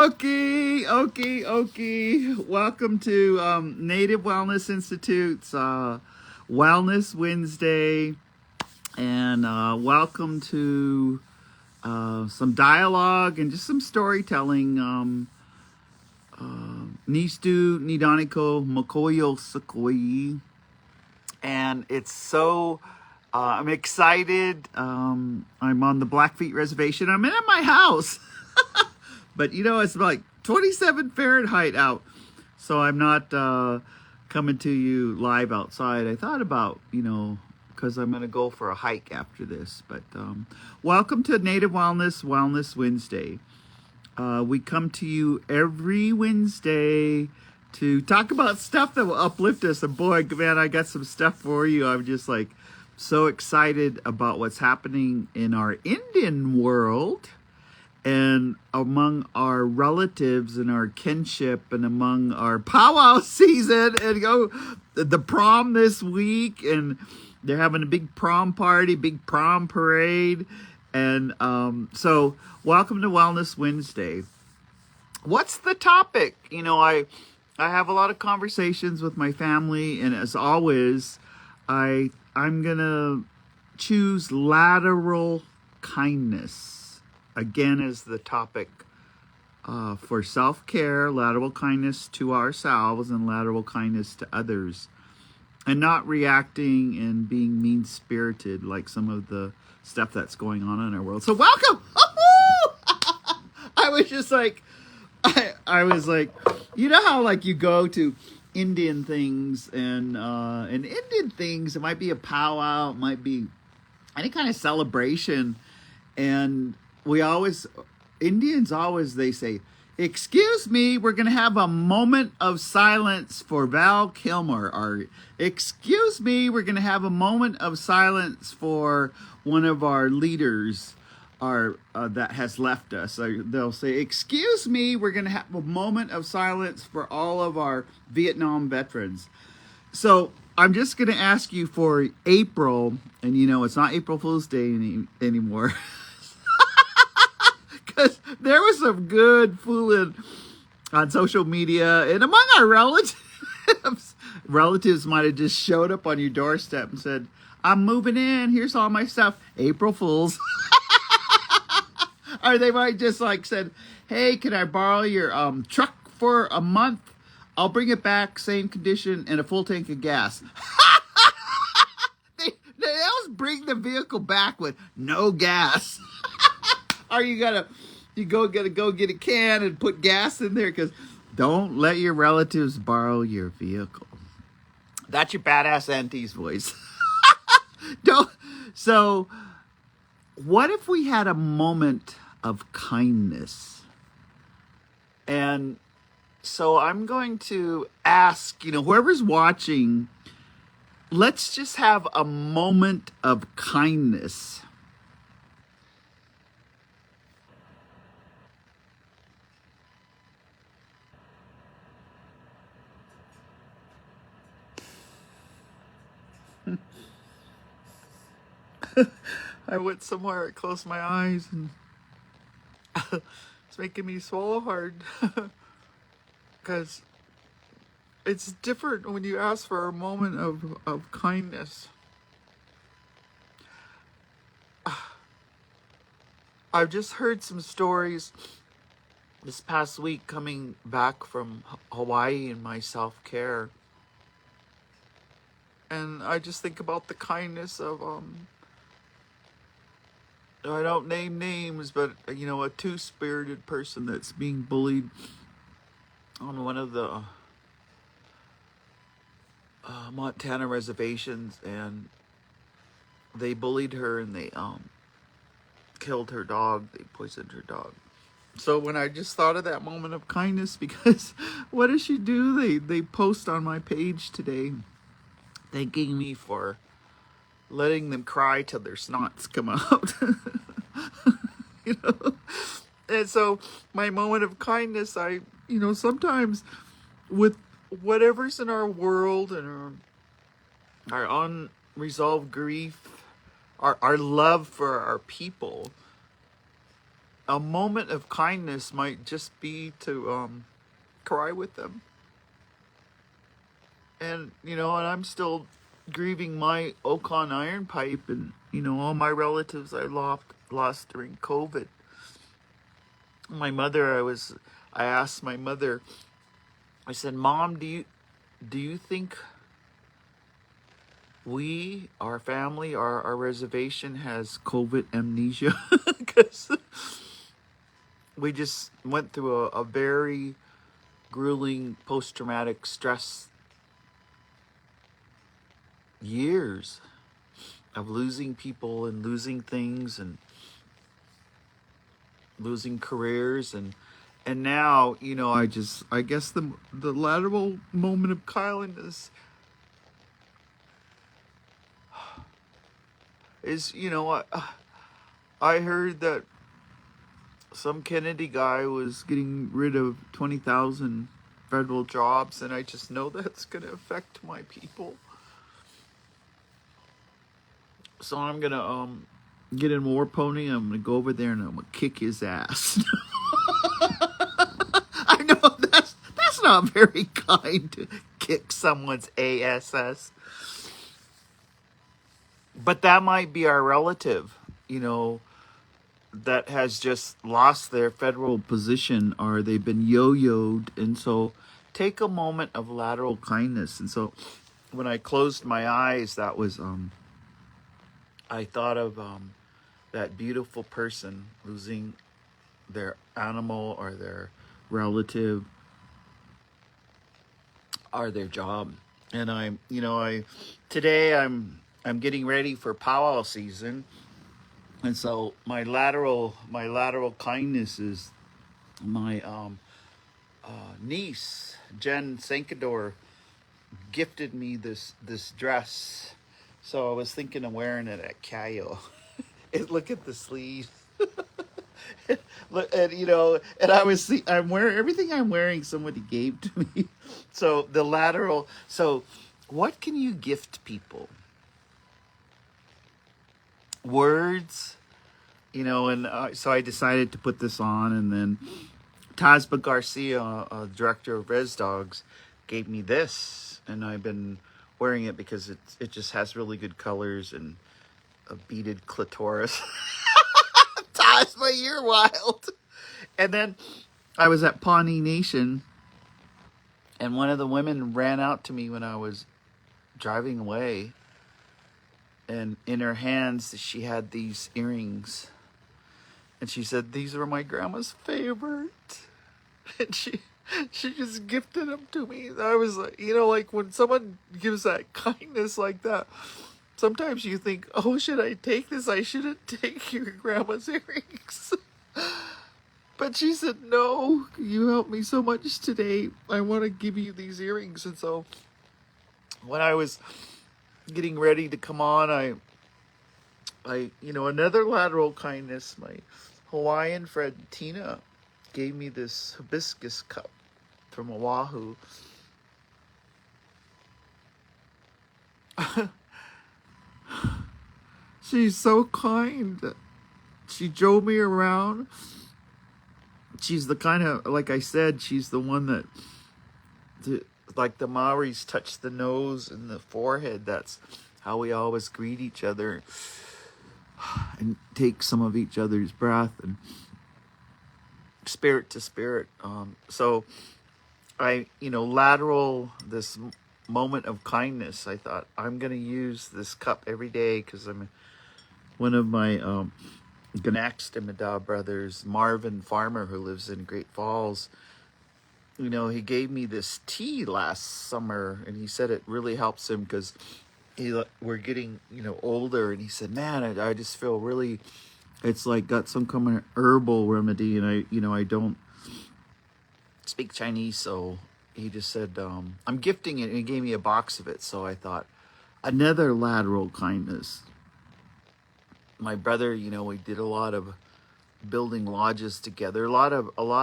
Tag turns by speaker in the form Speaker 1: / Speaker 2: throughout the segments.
Speaker 1: Okay. Welcome to Native Wellness Institute's Wellness Wednesday, and welcome to some dialogue and just some storytelling. Nistu Nidaniko Mokoyo Sakoi, and it's so. I'm excited. I'm on the Blackfeet Reservation. I'm in my house. But it's like 27 Fahrenheit out. So I'm not coming to you live outside. I thought about, because I'm going to go for a hike after this. But welcome to Native Wellness Wednesday. We come to you every Wednesday to talk about stuff that will uplift us. And boy, man, I got some stuff for you. I'm just like so excited about what's happening in our Indian world, and among our relatives and our kinship, and among our powwow season, and the prom this week, and they're having a big prom party, big prom parade. And so welcome to Wellness Wednesday. What's the topic? I have a lot of conversations with my family, and as always, I'm gonna choose lateral kindness again as the topic for self-care, lateral kindness to ourselves and lateral kindness to others, and not reacting and being mean-spirited like some of the stuff that's going on in our world. So welcome. I was just like, I was like, how like you go to Indian things, and Indian things, it might be a powwow, it might be any kind of celebration, and Indians always, they say, excuse me, we're going to have a moment of silence for Val Kilmer, or excuse me, we're going to have a moment of silence for one of our leaders that has left us. Or they'll say, excuse me, we're going to have a moment of silence for all of our Vietnam veterans. So I'm just going to ask you for April, and it's not April Fool's Day anymore. Because there was some good fooling on social media, and among our relatives. Relatives might have just showed up on your doorstep and said, I'm moving in, here's all my stuff. April Fools. Or they might just said, hey, can I borrow your truck for a month? I'll bring it back, same condition, and a full tank of gas. They always bring the vehicle back with no gas. Or you gotta go get a can and put gas in there, because don't let your relatives borrow your vehicle. That's your badass auntie's voice. Don't. So what if we had a moment of kindness? And so I'm going to ask, whoever's watching, let's just have a moment of kindness. I went somewhere, I closed my eyes, and it's making me swallow hard. Because it's different when you ask for a moment of kindness. I've just heard some stories this past week coming back from Hawaii and my self-care. And I just think about the kindness of, I don't name names, but, a two-spirited person that's being bullied on one of the Montana reservations, and they bullied her, and they killed her dog. They poisoned her dog. So when I just thought of that moment of kindness, because what does she do? They post on my page today thanking me for letting them cry till their snots come out. And so my moment of kindness, I sometimes with whatever's in our world and our unresolved grief, our love for our people, a moment of kindness might just be to cry with them. And and I'm still grieving my Ocon iron pipe, and all my relatives I lost during COVID. My mother, I asked my mother, I said, Mom, do you think our family, our reservation has COVID amnesia? Because we just went through a very grueling post-traumatic stress years of losing people and losing things and losing careers, and now I guess the lateral moment of kindness is I heard that some Kennedy guy was getting rid of 20,000 federal jobs, and I just know that's going to affect my people. So I'm going to get in War Pony. I'm going to go over there and I'm going to kick his ass. I know that's not very kind to kick someone's ass. But that might be our relative, that has just lost their federal position, or they've been yo-yoed. And so take a moment of lateral kindness. And so when I closed my eyes, that was I thought of that beautiful person losing their animal or their relative or their job. And today I'm getting ready for powwow season. And so my lateral kindness is my niece, Jen Sankador, gifted me this dress. So I was thinking of wearing it at Cayo. Look at the sleeves. Look, and and I'm wearing everything I'm wearing somebody gave to me. So the lateral. So what can you gift people? Words, and so I decided to put this on, and then Tasba Garcia, director of Res Dogs, gave me this, and I've been wearing it because it just has really good colors and a beaded clitoris. Tasba, you're wild. And then I was at Pawnee Nation, and one of the women ran out to me when I was driving away. And in her hands, she had these earrings. And she said, these were my grandma's favorite. And she just gifted them to me. I was like, like when someone gives that kindness like that, sometimes you think, oh, should I take this? I shouldn't take your grandma's earrings. But she said, no, you helped me so much today. I want to give you these earrings. And so when I was getting ready to come on, I another lateral kindness, my Hawaiian friend Tina gave me this hibiscus cup from Oahu. She's so kind. She drove me around. She's the kind of, like I said, she's the one that like the Maoris touch the nose and the forehead. That's how we always greet each other and take some of each other's breath and spirit to spirit. So I, lateral this moment of kindness. I thought I'm going to use this cup every day because I'm one of my Ganaxtimada brothers, Marvin Farmer, who lives in Great Falls. He gave me this tea last summer, and he said it really helps him because we're getting, older. And he said, man, I just feel really, it's like got some kind of herbal remedy. And I don't speak Chinese. So he just said, I'm gifting it. And he gave me a box of it. So I thought, another lateral kindness. My brother, we did a lot of building lodges together, a lot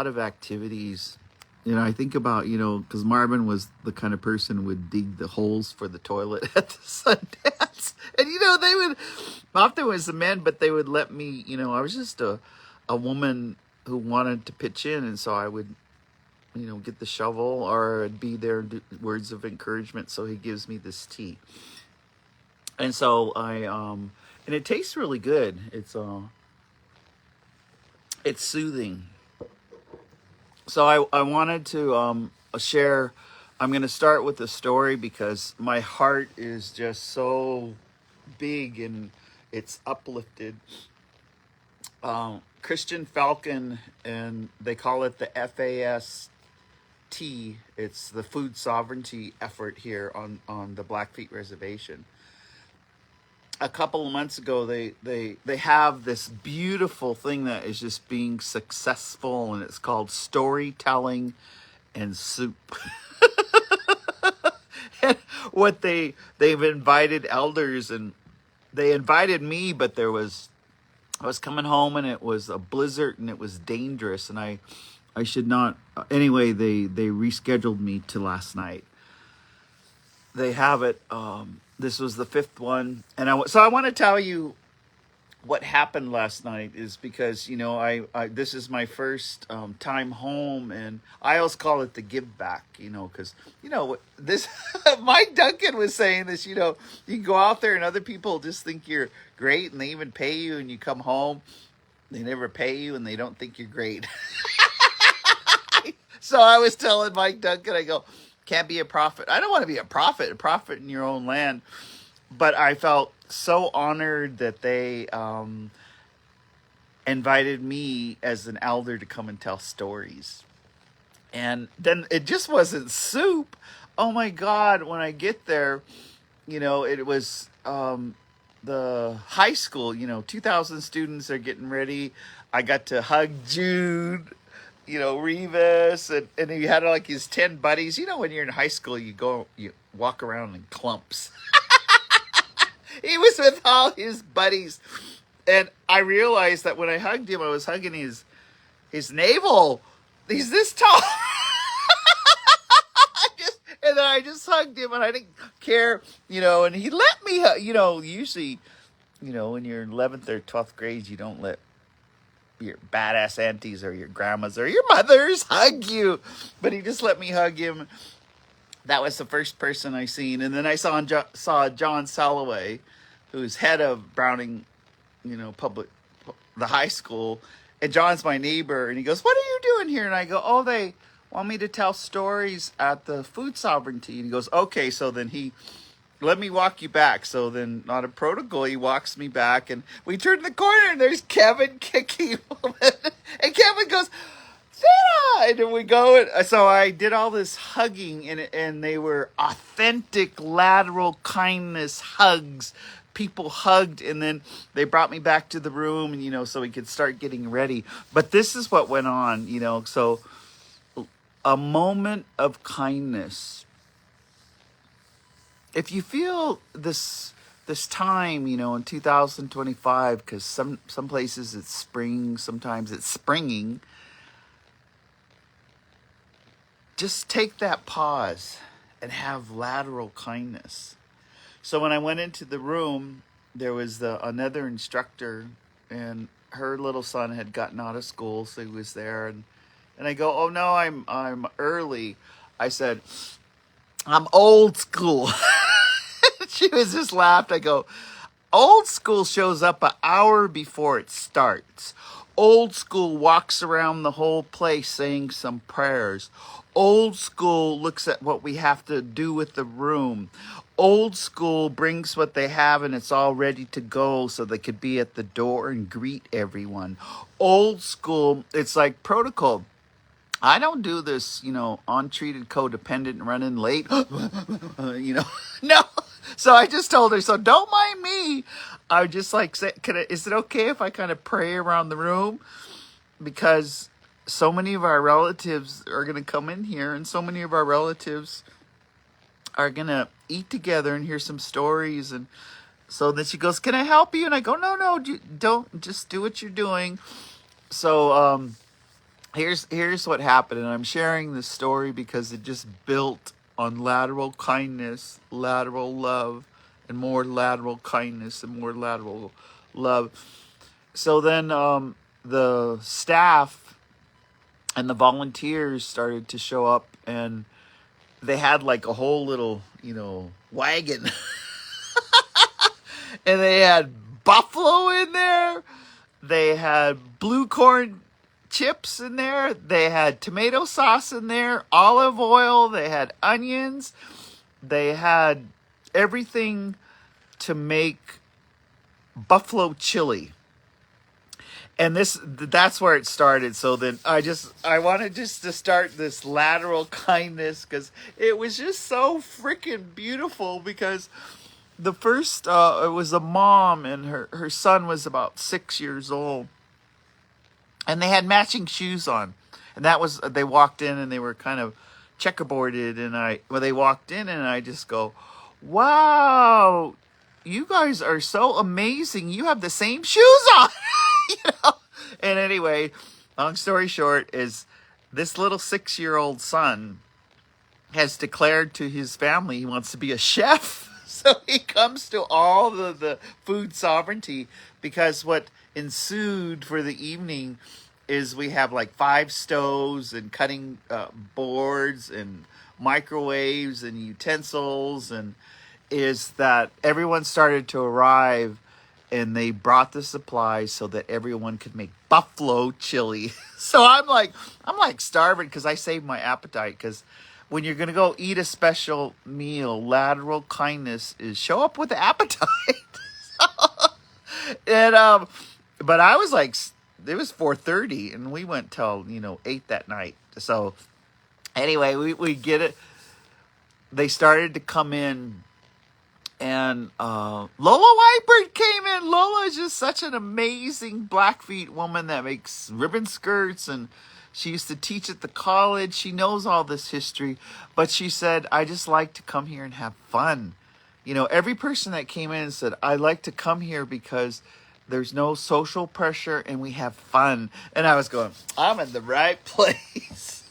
Speaker 1: of activities. I think about, because Marvin was the kind of person who would dig the holes for the toilet at the Sundance. And, they would, often it was the men, but they would let me, I was just a a woman who wanted to pitch in, and so I would, get the shovel, or I'd be there, words of encouragement. So he gives me this tea, and so and it tastes really good. It's soothing. So I wanted to share. I'm going to start with a story because my heart is just so big and it's uplifted. Christian Falcon, and they call it the FAST. It's the food sovereignty effort here on the Blackfeet Reservation. A couple of months ago, they have this beautiful thing that is just being successful, and it's called storytelling and soup. And what they've invited elders, and they invited me, but I was coming home and it was a blizzard and it was dangerous, and I should not. Anyway, they rescheduled me to last night. They have it. This was the fifth one, and I want to tell you what happened last night. Is because I this is my first time home, and I always call it the give back. Because this Mike Duncan was saying this. You can go out there and other people just think you're great, and they even pay you, and you come home, they never pay you, and they don't think you're great. So I was telling Mike Duncan, I go, can't be a prophet. I don't want to be a prophet in your own land. But I felt so honored that they invited me as an elder to come and tell stories. And then it just wasn't soup. Oh my God, when I get there, it was the high school, 2,000 students are getting ready. I got to hug Jude, Revis, and he had like his 10 buddies. When you're in high school, you walk around in clumps. He was with all his buddies. And I realized that when I hugged him, I was hugging his navel. He's this tall. And then I just hugged him, and I didn't care, and he let me hug. Usually, when you're in 11th or 12th grade, you don't let your badass aunties or your grandmas or your mothers hug you. But he just let me hug him. That was the first person I seen. And then I saw John Salloway, who's head of Browning, the high school. And John's my neighbor. And he goes, what are you doing here? And I go, oh, they want me to tell stories at the food sovereignty. And he goes, okay. So then let me walk you back. So then, on a protocol, he walks me back. And we turn the corner, and there's Kevin kicking. And Kevin goes, Sarah! And then we go, and so I did all this hugging, and they were authentic lateral kindness hugs. People hugged, and then they brought me back to the room, and so we could start getting ready. But this is what went on, so a moment of kindness. If you feel this time, in 2025, because some places it's spring, sometimes it's springing. Just take that pause and have lateral kindness. So when I went into the room, there was another instructor, and her little son had gotten out of school, so he was there, and I go, oh no, I'm early. I said, I'm old school. She was just laughed. I go, old school shows up an hour before it starts. Old school walks around the whole place saying some prayers. Old school looks at what we have to do with the room. Old school brings what they have, and it's all ready to go so they could be at the door and greet everyone. Old school, it's like protocol. I don't do this, untreated codependent running late, no. So I just told her, so don't mind me. I just say, is it okay if I kind of pray around the room? Because so many of our relatives are going to come in here, and so many of our relatives are going to eat together and hear some stories. And so then she goes, can I help you? And I go, no, don't, just do what you're doing. So, here's what happened. And I'm sharing this story because it just built on lateral kindness, lateral love, and more lateral kindness and more lateral love. So then, the staff and the volunteers started to show up, and they had like a whole little, wagon. And they had buffalo in there. They had blue corn chips in there. They had tomato sauce in there, olive oil. They had onions. They had everything to make buffalo chili. And that's where it started. So then I wanted just to start this lateral kindness, because it was just so freaking beautiful. Because the first, it was a mom, and her son was about 6 years old, and they had matching shoes on. And they walked in and they were kind of checkerboarded. And they walked in, and I just go, wow, you guys are so amazing. You have the same shoes on. And anyway, long story short is this little 6-year-old son has declared to his family he wants to be a chef. So he comes to all the food sovereignty, because what ensued for the evening is we have like 5 stoves and cutting boards and microwaves and utensils, and is that everyone started to arrive, and they brought the supplies so that everyone could make buffalo chili. So I'm like starving, because I saved my appetite, because when you're going to go eat a special meal, lateral kindness is show up with appetite. And but I was like, it was 4:30, and we went till 8 that night. So anyway, we get it. They started to come in, and Lola Whitebird came in. Lola is just such an amazing Blackfeet woman that makes ribbon skirts, and she used to teach at the college. She knows all this history, but she said, I just like to come here and have fun. Every person that came in said, I like to come here because there's no social pressure and we have fun. And I was going, I'm in the right place.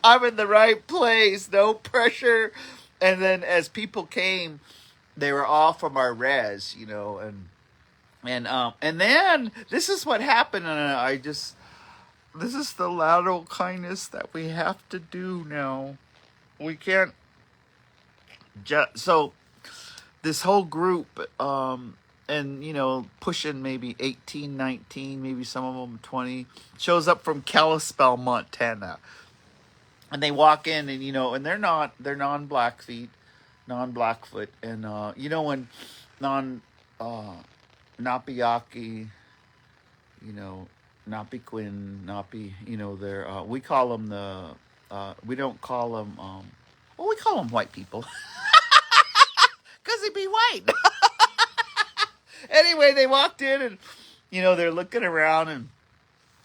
Speaker 1: I'm in the right place. No pressure. And then as people came, they were all from our res, and then this is what happened. And this is the lateral kindness that we have to do now. We can't so this whole group, and pushing maybe 18, 19, maybe some of them 20, shows up from Kalispell, Montana. And they walk in, and and they're non-Blackfeet, non-Blackfoot, and when Napiaki, Napiquin, they're we call them we don't call them we call them white people, because they be white. Anyway, they walked in, and they're looking around,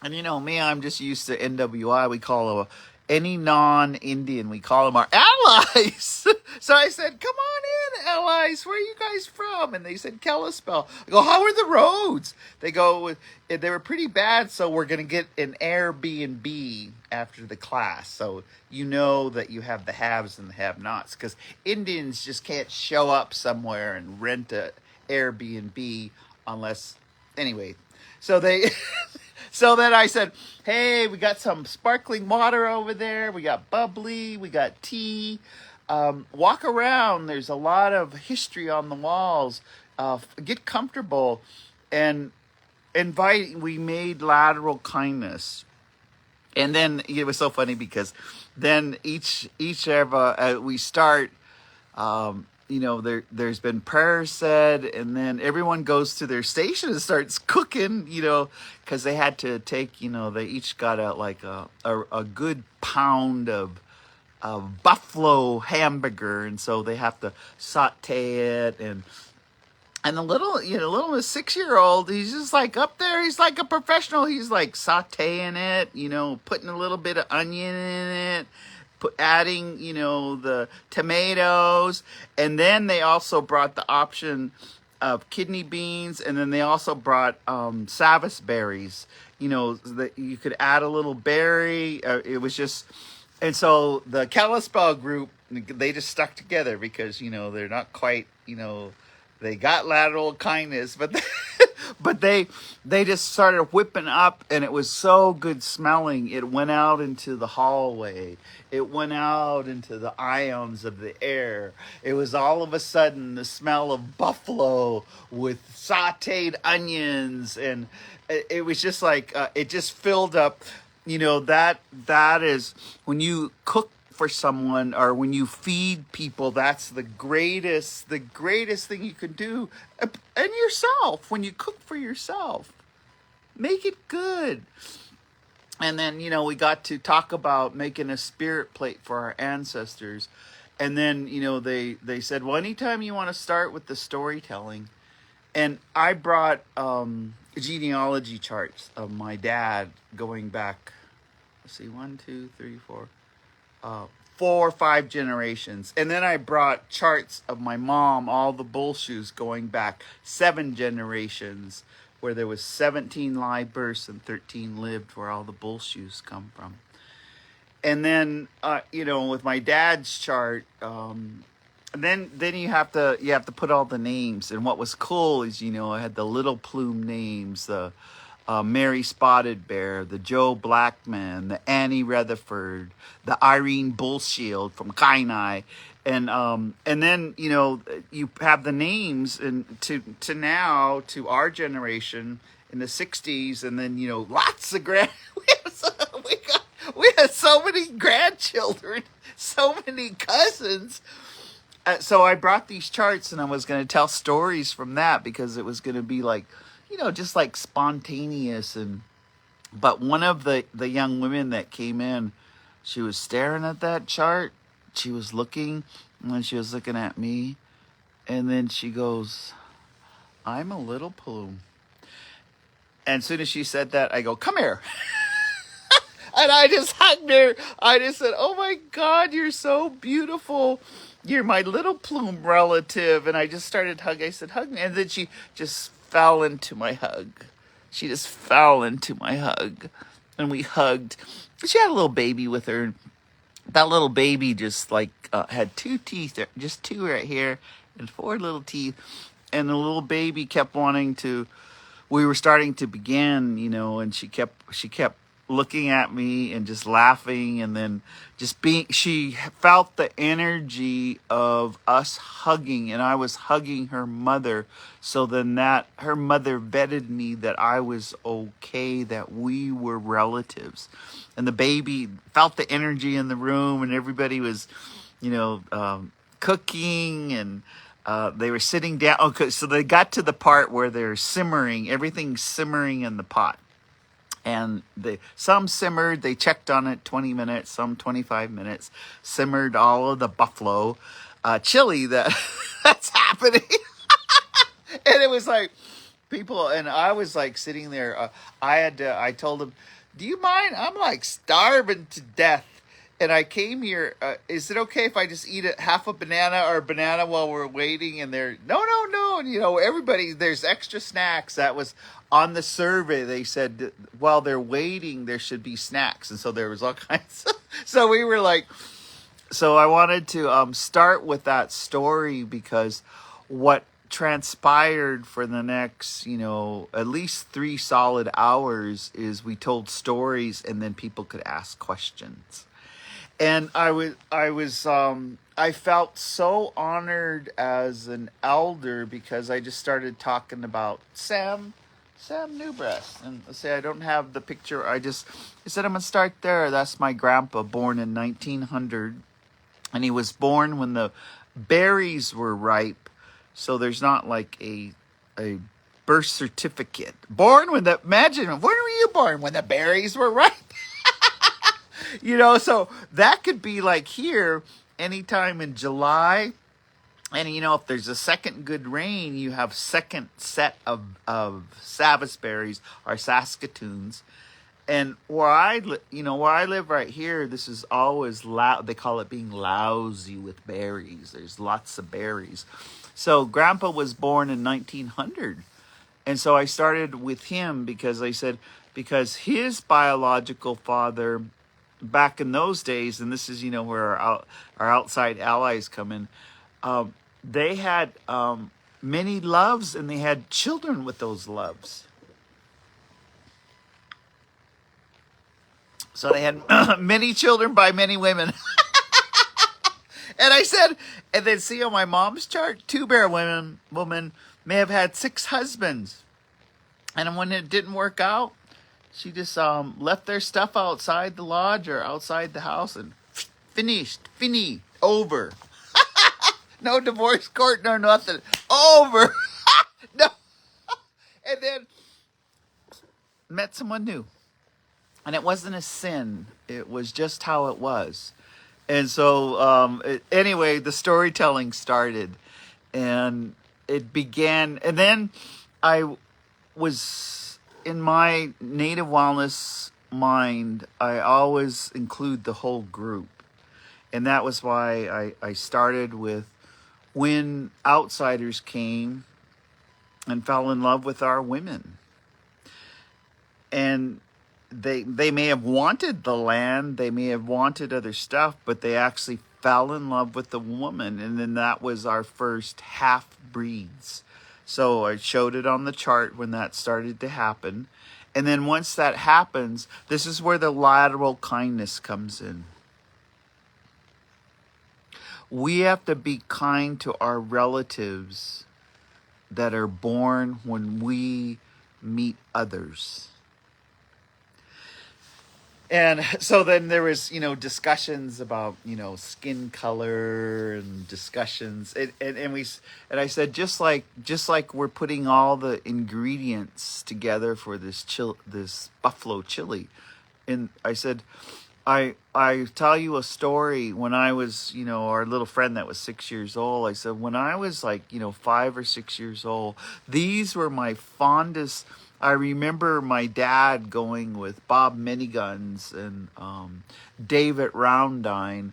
Speaker 1: and me, I'm just used to NWI. We call any non-Indian, we call them our allies. So I said, come on in, allies. Where are you guys from? And they said, Kalispell. I go, how are the roads? They go, they were pretty bad, so we're going to get an Airbnb after the class. So that you have the haves and the have-nots. Because Indians just can't show up somewhere and rent a Airbnb unless... Anyway, so they... So then I said, hey, we got some sparkling water over there. We got bubbly. We got tea. Walk around. There's a lot of history on the walls. Get comfortable. And we made lateral kindness. And then it was so funny, because then each of we start... there's been prayers said, and then everyone goes to their station and starts cooking, because they had to take, they each got a good pound of buffalo hamburger, and so they have to saute it, and the little 6-year-old, he's just like up there, he's like a professional, he's like sauteing it, putting a little bit of onion in it, adding, the tomatoes. And then they also brought the option of kidney beans, and then they also brought Savis berries, that you could add a little berry. It was just... And so the Kalispell group, they just stuck together, because they're not quite, they got lateral kindness, but But they just started whipping up, and it was so good smelling. It went out into the hallway. It went out into the ions of the air. It was all of a sudden the smell of buffalo with sautéed onions, and it was just like it just filled up. You know, that is when you cook for someone or when you feed people, that's the greatest thing you can do. And yourself, when you cook for yourself, make it good. And then, you know, we got to talk about making a spirit plate for our ancestors. And then, you know, they said, well, anytime you want to start with the storytelling. And I brought genealogy charts of my dad going back, let's see, 1, 2, 3, 4, 4 or 5 generations. And then I brought charts of my mom, all the bullshoes going back 7 generations, where there was 17 live births and 13 lived, where all the bullshoes come from. And then, you know, with my dad's chart, then you have to put all the names. And what was cool is, you know, I had the little plume names, the Mary Spotted Bear, the Joe Blackman, the Annie Rutherford, the Irene Bullshield from Kainai. And then, you know, you have the names and to now, to our generation in the 60s, and then, you know, lots of we had so many grandchildren, so many cousins. So I brought these charts, and I was going to tell stories from that, because it was going to be like, you know, just like spontaneous. But one of the young women that came in, she was staring at that chart. She was looking, and then she was looking at me, and then she goes, I'm a little plume. And as soon as she said that, I go, come here. And I just hugged her. I just said, oh my God, you're so beautiful. You're my little plume relative. And I just started hugging. I said, hug me. And then she just fell into my hug. She just fell into my hug. And we hugged. She had a little baby with her. That little baby just like had 2 teeth, just 2 right here, and 4 little teeth. And the little baby kept wanting to, we were starting to begin, you know, and she kept looking at me and just laughing, and then just being, she felt the energy of us hugging, and I was hugging her mother. So then that her mother vetted me that I was okay, that we were relatives. And the baby felt the energy in the room, and everybody was, you know, cooking, and they were sitting down. Okay, so they got to the part where they're simmering, everything's simmering in the pot. And some simmered, they checked on it 20 minutes, some 25 minutes, simmered all of the buffalo chili that's happening. And it was like people, and I was like sitting there, I told them, do you mind? I'm like starving to death. And I came here, is it okay if I just eat half a banana or a banana while we're waiting? And they're, no. And, you know, everybody, there's extra snacks. That was on the survey. They said, while they're waiting, there should be snacks. And so there was all kinds. So we were like, so I wanted to start with that story, because what transpired for the next, you know, at least 3 solid hours is we told stories, and then people could ask questions. And I felt so honored as an elder, because I just started talking about Sam Newbreast. And let's say I don't have the picture. I said, I'm going to start there. That's my grandpa, born in 1900. And he was born when the berries were ripe. So there's not like a birth certificate. Born when imagine, when were you born? When the berries were ripe? You know, so that could be like here anytime in July. And, you know, if there's a second good rain, you have second set of Sabbath berries or Saskatoons. And where I live right here, this is always loud. They call it being lousy with berries. There's lots of berries. So Grandpa was born in 1900. And so I started with him, because I said, because his biological father, back in those days, and this is, you know, where our outside allies come in, they had many loves, and they had children with those loves. So they had many children by many women. And I said, and then see on my mom's chart, 2 Bear woman may have had 6 husbands. And when it didn't work out, she just left their stuff outside the lodge or outside the house and finished, over. No divorce court, no nothing, over. No. And then met someone new. And it wasn't a sin. It was just how it was. And so, anyway, the storytelling started. And it began. And then I was, in my native wellness mind, I always include the whole group. And that was why I started with when outsiders came and fell in love with our women. And they may have wanted the land, they may have wanted other stuff, but they actually fell in love with the woman. And then that was our first half-breeds. So I showed it on the chart when that started to happen. And then once that happens, this is where the lateral kindness comes in. We have to be kind to our relatives that are born when we meet others. And so then there was, discussions about, skin color and discussions. And I said, just like we're putting all the ingredients together for this buffalo chili. And I said, I tell you a story. When I was, our little friend that was 6 years old, I said, when I was 5 or 6 years old, these were my fondest. I remember my dad going with Bob Miniguns and David Roundine.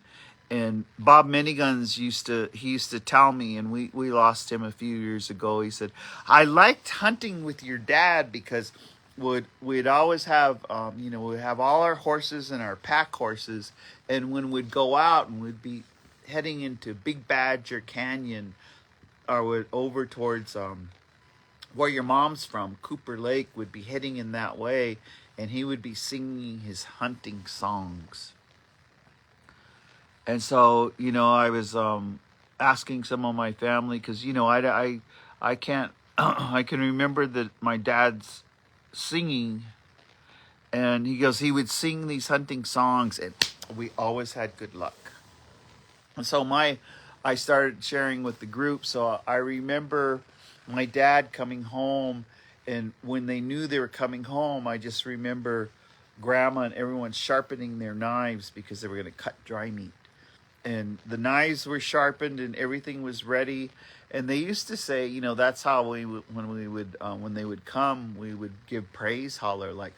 Speaker 1: And Bob Miniguns used to tell me, and we lost him a few years ago. He said, I liked hunting with your dad because we'd always have, we'd have all our horses and our pack horses. And when we'd go out and we'd be heading into Big Badger Canyon or over towards where your mom's from, Cooper Lake, would be heading in that way, and he would be singing his hunting songs. And so, I was asking some of my family, because, I can't, I can remember that my dad's singing, and he would sing these hunting songs, and we always had good luck. And so I started sharing with the group, so I remember my dad coming home, and when they knew they were coming home, I just remember Grandma and everyone sharpening their knives because they were going to cut dry meat. And the knives were sharpened and everything was ready. And they used to say, that's how when they would come, we would give praise holler, like,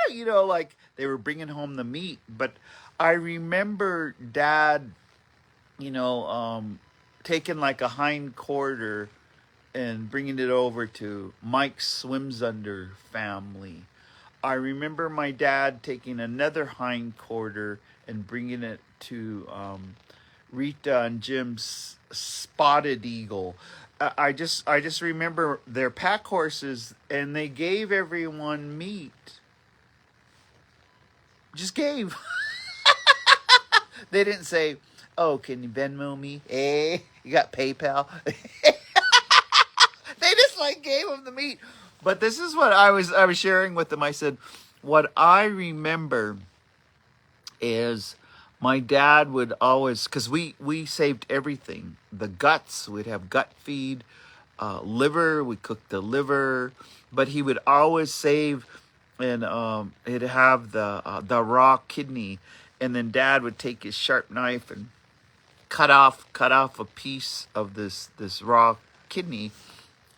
Speaker 1: like they were bringing home the meat. But I remember Dad, taking like a hind quarter and bringing it over to Mike Swimsunder family. I remember my dad taking another hind quarter and bringing it to Rita and Jim's Spotted Eagle. I just remember their pack horses, and they gave everyone meat. Just gave. They didn't say, oh, can you Venmo me? You got PayPal? They just gave them the meat. But this is what I was sharing with them. I said, what I remember is my dad would always, because we saved everything. The guts, we'd have gut feed, liver, we cooked the liver, but he would always save, and he'd have the raw kidney, and then Dad would take his sharp knife and cut off a piece of this raw kidney.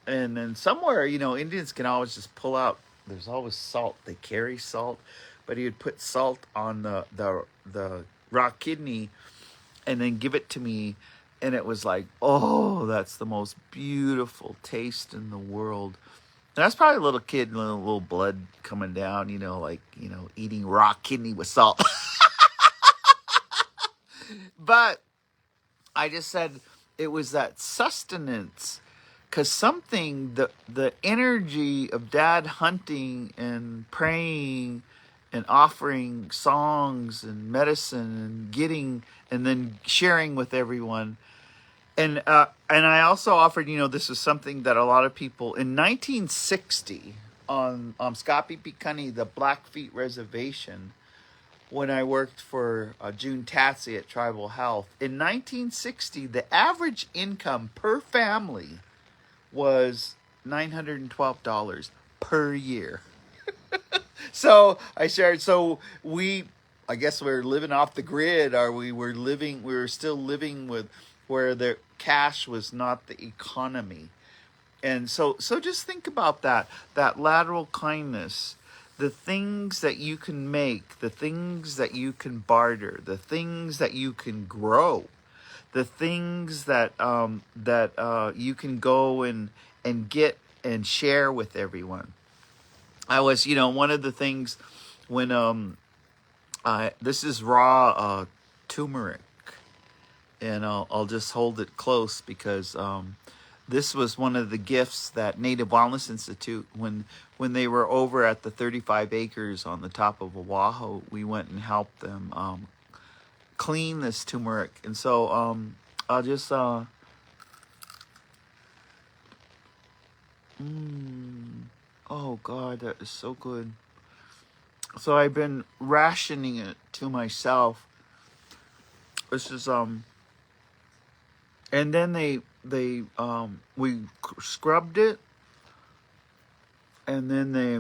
Speaker 1: And then somewhere, Indians can always just pull out, there's always salt. They carry salt, but he would put salt on the raw kidney and then give it to me. And it was like, oh, that's the most beautiful taste in the world. And I was probably a little kid, a little blood coming down, eating raw kidney with salt. But I just said, it was that sustenance, because something, the energy of Dad hunting and praying and offering songs and medicine and getting and then sharing with everyone. And I also offered, this is something that a lot of people in 1960 on Scapi Picani, the Blackfeet Reservation, when I worked for June Tatsy at Tribal Health. In 1960, the average income per family was $912 per year. So I shared, I guess we're living off the grid, or we were still living with where the cash was not the economy. And so just think about that lateral kindness, the things that you can make, the things that you can barter, the things that you can grow, the things that you can go and get and share with everyone. I was, one of the things when this is raw turmeric, and I'll just hold it close because this was one of the gifts that Native Wellness Institute, when they were over at the 35 acres on the top of Oahu, we went and helped them clean this turmeric. And so I'll just oh God, that is so good. So I've been rationing it to myself. This is and then we scrubbed it, and then they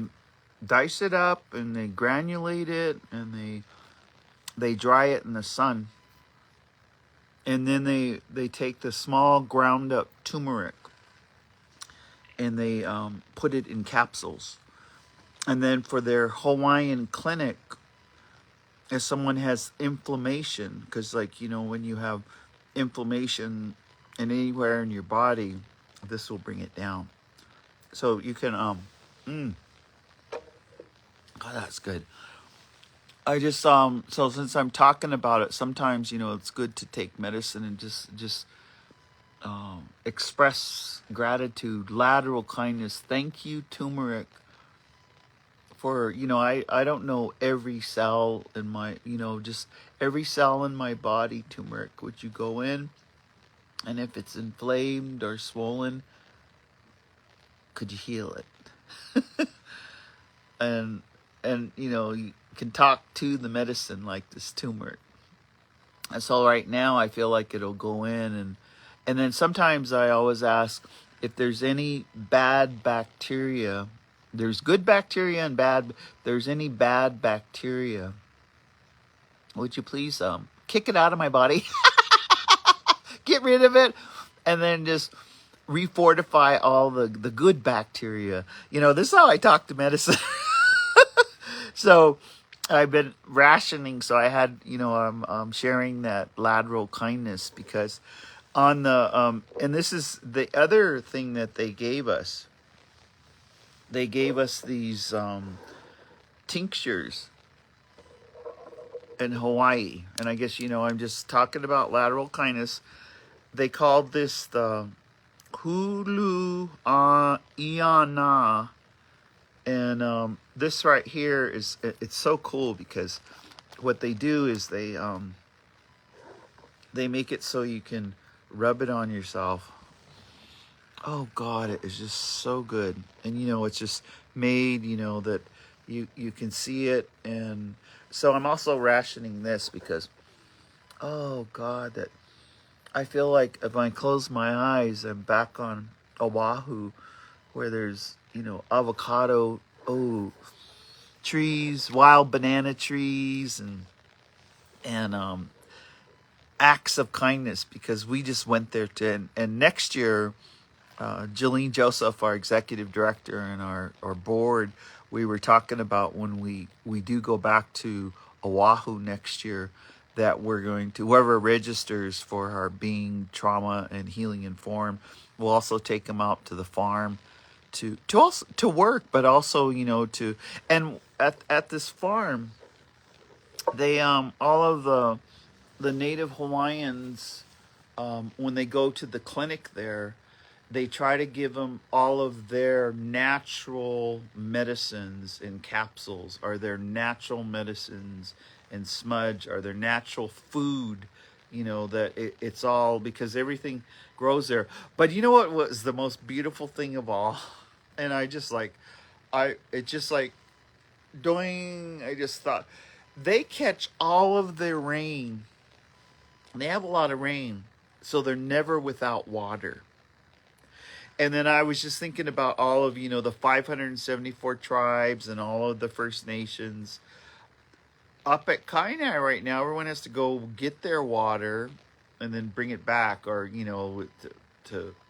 Speaker 1: dice it up and they granulate it, and they dry it in the sun, and then they take the small ground up turmeric and they put it in capsules. And then for their Hawaiian clinic, if someone has inflammation, because when you have inflammation in anywhere in your body, this will bring it down. So you can oh, that's good. I just so since I'm talking about it, sometimes it's good to take medicine and just express gratitude, lateral kindness. Thank you, turmeric, for I don't know every cell in my just every cell in my body. Turmeric, would you go in, and if it's inflamed or swollen, could you heal it? and you can talk to the medicine like this turmeric. And so right now I feel like it'll go in, and then sometimes I always ask if there's any bad bacteria. There's good bacteria and bad. If there's any bad bacteria, would you please kick it out of my body? Get rid of it, and then just refortify all the good bacteria. This is how I talk to medicine. So I've been rationing. So I had, I'm sharing that lateral kindness because on the and this is the other thing that they gave us. They gave us these tinctures in Hawaii, and I guess I'm just talking about lateral kindness. They called this the Hulu Iana, and this right here it's so cool because what they do is they make it so you can rub it on yourself. Oh God, it is just so good. And it's just made that you can see it. And so I'm also rationing this because oh God, that I feel like if I close my eyes, I'm back on Oahu, where there's avocado trees, wild banana trees, and acts of kindness, because we just went there and next year, Jillian Joseph, our executive director, and our board, we were talking about when we do go back to Oahu next year, that we're going to, whoever registers for our Being Trauma and Healing Informed, we'll also take them out to the farm to also to work, but also to, and at this farm, they all of the Native Hawaiians when they go to the clinic there, they try to give them all of their natural medicines in capsules, or their natural medicines in smudge, or their natural food. That it's all because everything grows there. But you know what was the most beautiful thing of all? And I just like, it just like doing. I just thought they catch all of their rain. They have a lot of rain, so they're never without water. And then I was just thinking about all of, the 574 tribes and all of the First Nations. Up at Kainai right now, everyone has to go get their water and then bring it back, or,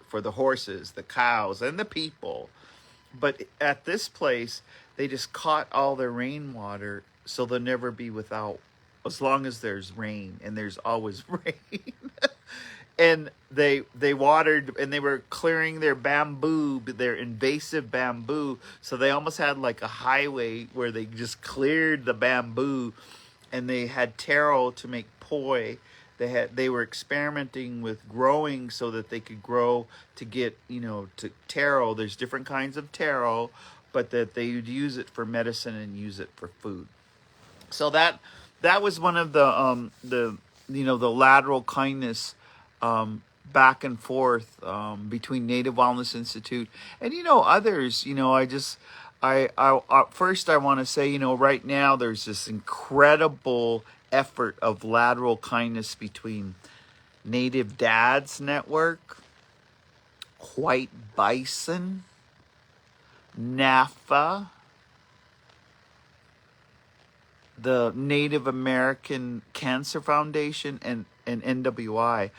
Speaker 1: for the horses, the cows, and the people. But at this place, they just caught all their rainwater, so they'll never be without, as long as there's rain, and there's always rain. And they watered, and they were clearing their bamboo, their invasive bamboo. So they almost had like a highway where they just cleared the bamboo, and they had taro to make poi. They were experimenting with growing so that they could grow to get, to taro. There's different kinds of taro, but that they would use it for medicine and use it for food. So that was one of the lateral kindness back and forth between Native Wellness Institute and others. First I want to say, right now there's this incredible effort of lateral kindness between Native Dads Network, White Bison, NAFA, the Native American Cancer Foundation, and NWI.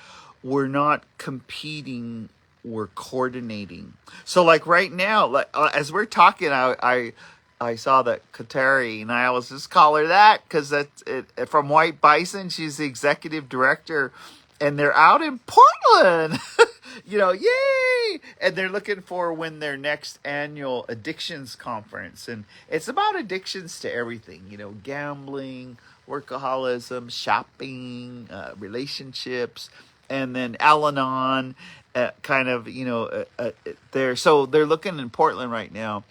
Speaker 1: We're not competing, we're coordinating. So like right now, like as we're talking, I saw that Kateri, and I always just call her that because that's it, from White Bison. She's the executive director, and they're out in Portland. Yay! And they're looking for when their next annual addictions conference, and it's about addictions to everything. Gambling, workaholism, shopping, relationships, and then Al-Anon, they're looking in Portland right now.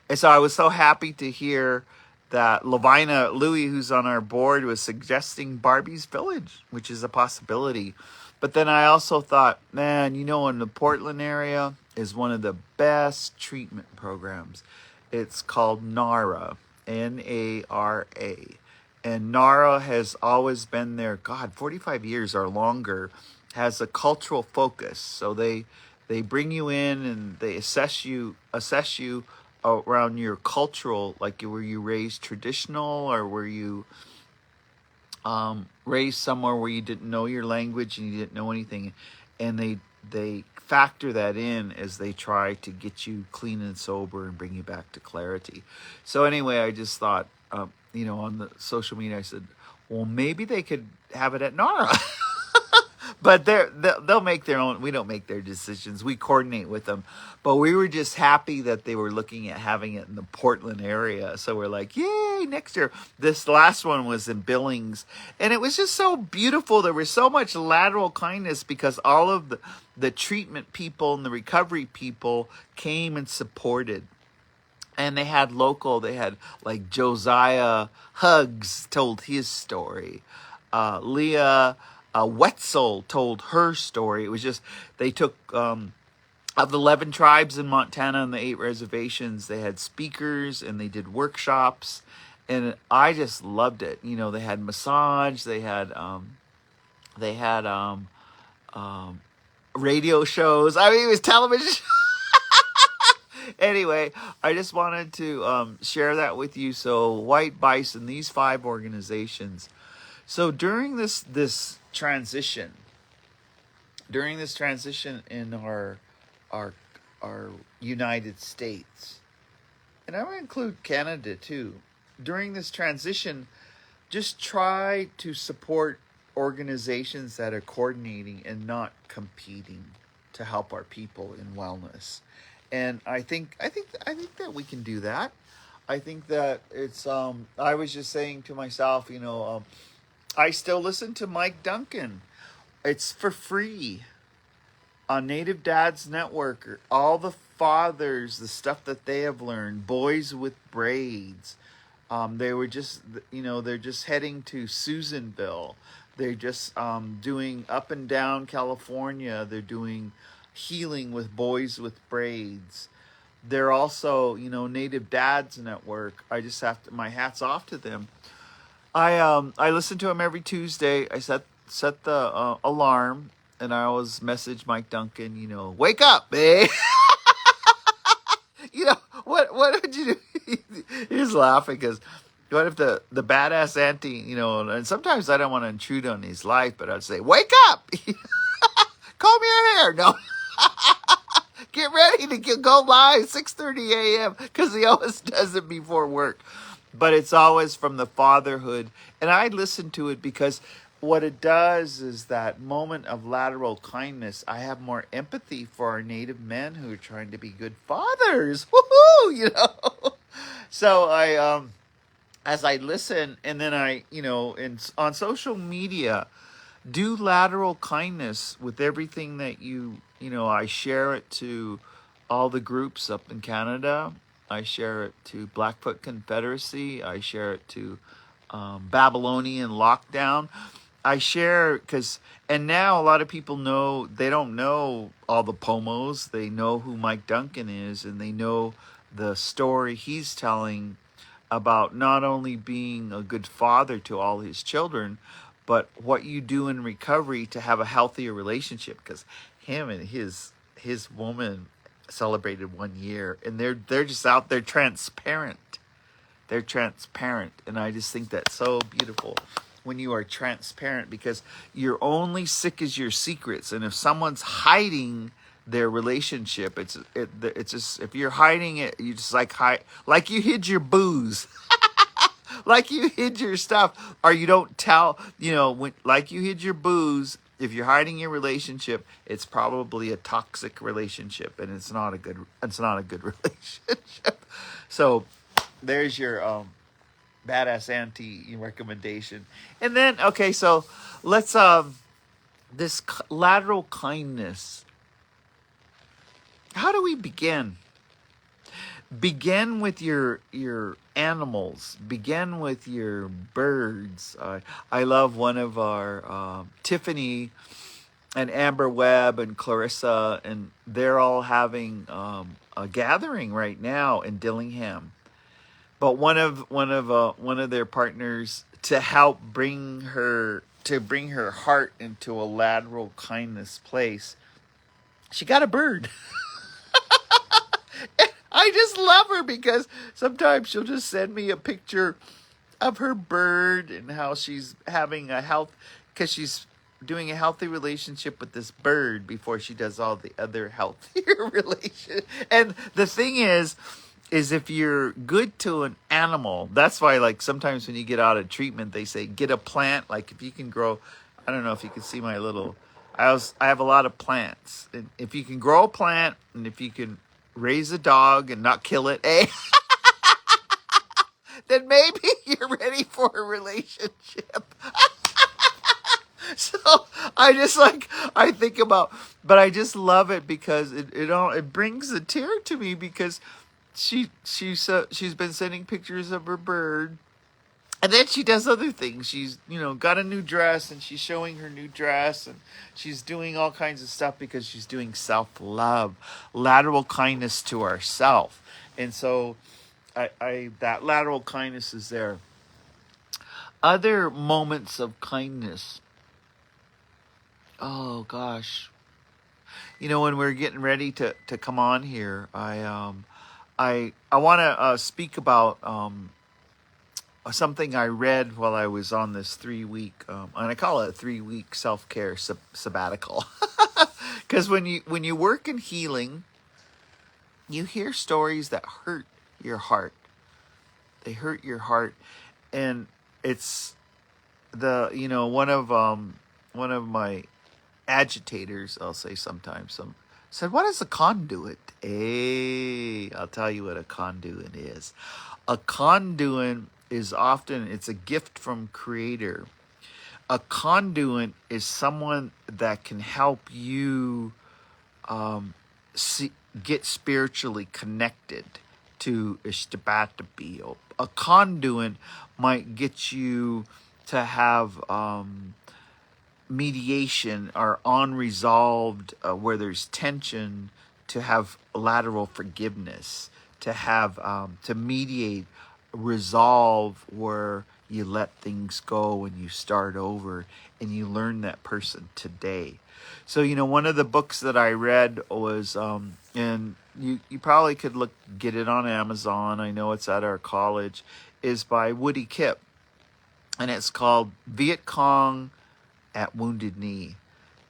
Speaker 1: And so I was so happy to hear that Lavina Louie, who's on our board, was suggesting Barbie's Village, which is a possibility. But then I also thought, man, in the Portland area is one of the best treatment programs. It's called NARA, N-A-R-A. And NARA has always been there, 45 years or longer, has a cultural focus. So they bring you in and they assess you around your cultural, like were you raised traditional, or were you raised somewhere where you didn't know your language and you didn't know anything, and they factor that in as they try to get you clean and sober and bring you back to clarity. So anyway, I just thought, on the social media, I said, well, maybe they could have it at NARA. But they'll make their own. We don't make their decisions. We coordinate with them. But we were just happy that they were looking at having it in the Portland area. So we're like, yay, next year. This last one was in Billings. And it was just so beautiful. There was so much lateral kindness because all of the treatment people and the recovery people came and supported. And they had like Josiah Huggs told his story. Leah Wetzel told her story. It was just, they took, of the 11 tribes in Montana and the 8 reservations, they had speakers and they did workshops. And I just loved it. They had massage, they had radio shows. I mean, it was television. Anyway, I just wanted to share that with you. So White Bison, these 5 organizations. So during this transition in our United States, and I would include Canada too, during this transition, just try to support organizations that are coordinating and not competing to help our people in wellness. And I think that we can do that. I think that it's I was just saying to myself, I still listen to Mike Duncan. It's for free on Native Dads Network. All the fathers, the stuff that they have learned, boys with braids. They were just, they're just heading to Susanville. They're just doing up and down California. They're doing healing with boys with braids. They're also, Native Dads Network. I just have to, my hat's off to them. I listen to them every Tuesday. I set the alarm, and I always message Mike Duncan. Wake up, eh? What would you do? He's laughing because what if the badass auntie, and sometimes I don't want to intrude on his life, but I'd say, wake up, comb your hair. No, get ready to go live 6:30 a.m. because he always does it before work. But it's always from the fatherhood. And I listen to it because what it does is that moment of lateral kindness. I have more empathy for our Native men who are trying to be good fathers. Woohoo, So as I listen, and then I, on social media, do lateral kindness with everything that I share it to all the groups up in Canada. I share it to Blackfoot Confederacy. I share it to Babylonian Lockdown. I share and now a lot of people they don't know all the Pomos. They know who Mike Duncan is, and they know the story he's telling about not only being a good father to all his children, but what you do in recovery to have a healthier relationship. Because him and his woman celebrated 1 year, and they're just out there transparent. They're transparent, and I just think that's so beautiful when you are transparent, because you're only sick as your secrets. And if someone's hiding their relationship, it's just, if you're hiding it, you just like you hid your booze. Like you hid your stuff, or you don't tell, like you hid your booze. If you're hiding your relationship, it's probably a toxic relationship, and it's not a good relationship. So there's your badass auntie recommendation. And then, okay, so let's this lateral kindness. How do we begin? Begin with your animals. Begin with your birds. I love one of our Tiffany and Amber Webb and Clarissa, and they're all having a gathering right now in Dillingham. But one of their partners, to help bring her heart into a lateral kindness place, she got a bird. I just love her because sometimes she'll just send me a picture of her bird and how she's having because she's doing a healthy relationship with this bird before she does all the other healthier relations. And the thing is if you're good to an animal, that's why, like, sometimes when you get out of treatment, they say get a plant. Like, if you can grow, I don't know if you can see my little, I have a lot of plants. And if you can grow a plant, and if you can raise a dog and not kill it, then maybe you're ready for a relationship. So I think about, but I just love it because it brings a tear to me, because she's been sending pictures of her bird, and then she does other things. She's got a new dress, and she's showing her new dress, and she's doing all kinds of stuff because she's doing self-love, lateral kindness to ourself. And so I that lateral kindness is there. Other moments of kindness. Oh gosh. When we're getting ready to come on here, I want to speak about something I read while I was on this 3-week, and I call it a 3-week self-care sabbatical. Because when you work in healing, you hear stories that hurt your heart. They hurt your heart, and it's one of my agitators, I'll say sometimes, said, what is a conduit? I'll tell you what a conduit is. A conduit is often, it's a gift from Creator. a conduit is someone that can help you see, get spiritually connected to Ishtabatabi. A conduit might get you to have mediation or unresolved where there's tension, to have lateral forgiveness, to have to mediate, resolve where you let things go and you start over and you learn that person today. So, one of the books that I read was, and you probably could get it on Amazon. I know it's at our college, is by Woody Kipp. And it's called Viet Cong at Wounded Knee.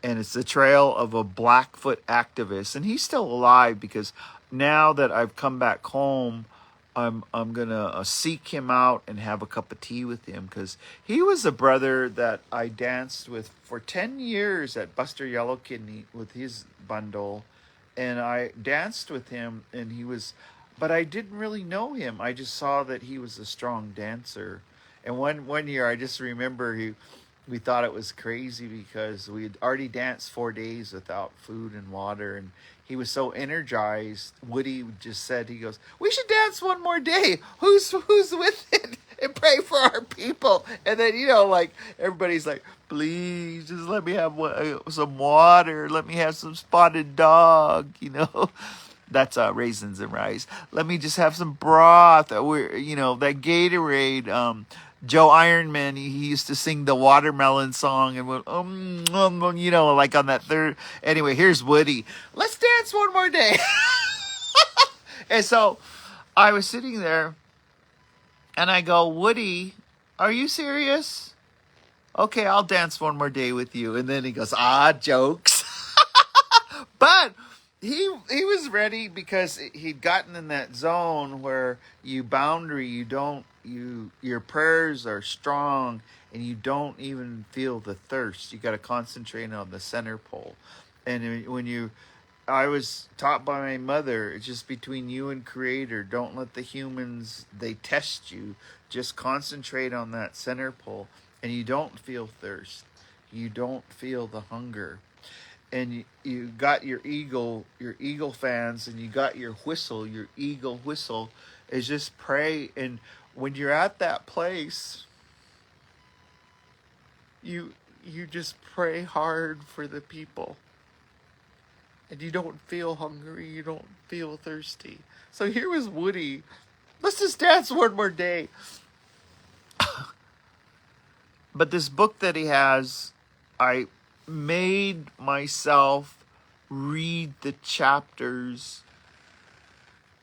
Speaker 1: And it's the trail of a Blackfoot activist. And he's still alive, because now that I've come back home, I'm gonna seek him out and have a cup of tea with him, because he was a brother that I danced with for 10 years at Buster Yellow Kidney with his bundle, and I danced with him, and but I didn't really know him. I just saw that he was a strong dancer. And one year, I just remember we thought it was crazy because we had already danced 4 days without food and water, and he was so energized. Woody just said, he goes, "We should dance one more day. Who's with it? And pray for our people." And then, like, everybody's like, "Please, just let me have some water. Let me have some spotted dog," That's Raisins and Rice. "Let me just have some broth." That Gatorade. Joe Ironman, he used to sing the watermelon song and went, like on that third. Anyway, here's Woody. "Let's dance one more day." And so I was sitting there and I go, "Woody, are you serious? Okay, I'll dance one more day with you." And then he goes, "Jokes." But he was ready, because he'd gotten in that zone where your prayers are strong and you don't even feel the thirst. You got to concentrate on the center pole. And I was taught by my mother, it's just between you and Creator. Don't let the humans, they test you. Just concentrate on that center pole, and you don't feel thirst. You don't feel the hunger. And you got your eagle fans, and you got your whistle, your eagle whistle is just pray. And when you're at that place, you just pray hard for the people. And you don't feel hungry, you don't feel thirsty. So here was Woody. "Let's just dance one more day." But this book that he has, I made myself read the chapters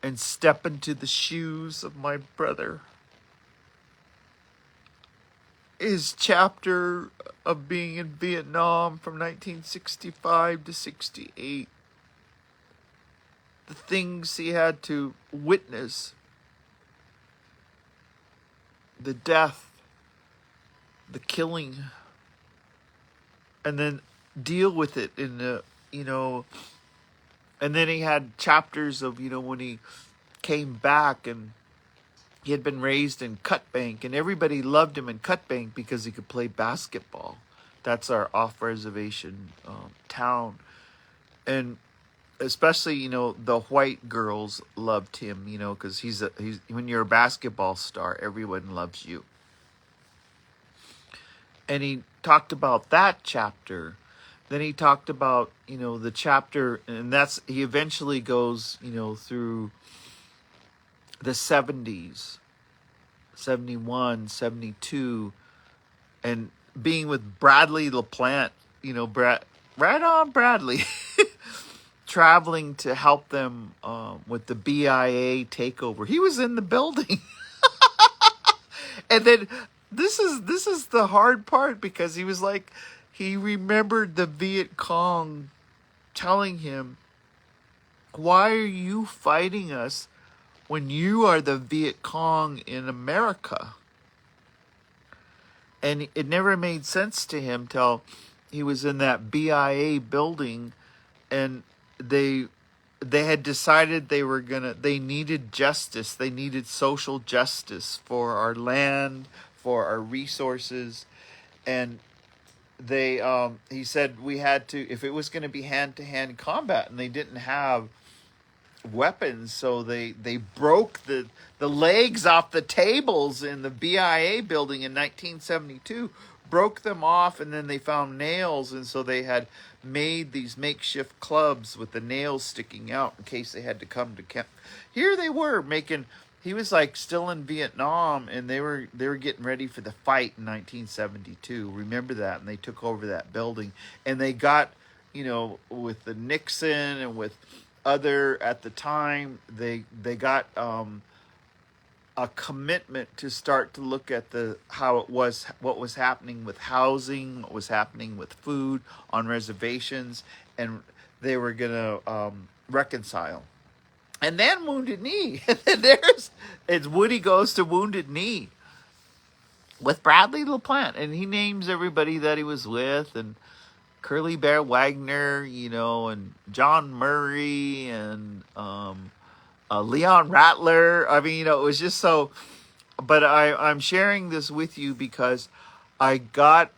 Speaker 1: and step into the shoes of my brother. His chapter of being in Vietnam from 1965 to 68. The things he had to witness. The death. The killing. And then deal with it in the, and then he had chapters of, when he came back, and he had been raised in Cutbank, and everybody loved him in Cutbank because he could play basketball. That's our off-reservation town. And especially, the white girls loved him, because he's when you're a basketball star, everyone loves you. And he talked about that chapter. Then he talked about, the chapter, and he eventually goes, through the 70s, 71, 72, and being with Bradley LaPlante, right on Bradley, traveling to help them with the BIA takeover. He was in the building. And then this is the hard part, because he was like, he remembered the Viet Cong telling him, "Why are you fighting us when you are the Viet Cong in America?" And it never made sense to him till he was in that BIA building, and they had decided they needed justice. They needed social justice for our land, for our resources. And he said we had to, if it was going to be hand-to-hand combat, and they didn't have weapons, so they broke the legs off the tables in the BIA building in 1972, broke them off, and then they found nails, and so they had made these makeshift clubs with the nails sticking out in case they had to come to camp. Here they were making. He was like still in Vietnam, and they were getting ready for the fight in 1972. Remember that? And they took over that building, and they got, with the Nixon and with other at the time, they got a commitment to start to look at what was happening with housing, what was happening with food on reservations, and they were gonna reconcile. And then Wounded Knee. It's Woody Goes to Wounded Knee with Bradley LaPlante, and he names everybody that he was with, and Curly Bear Wagner, and John Murray, and Leon Rattler. I mean, it was just so. But I'm sharing this with you because I got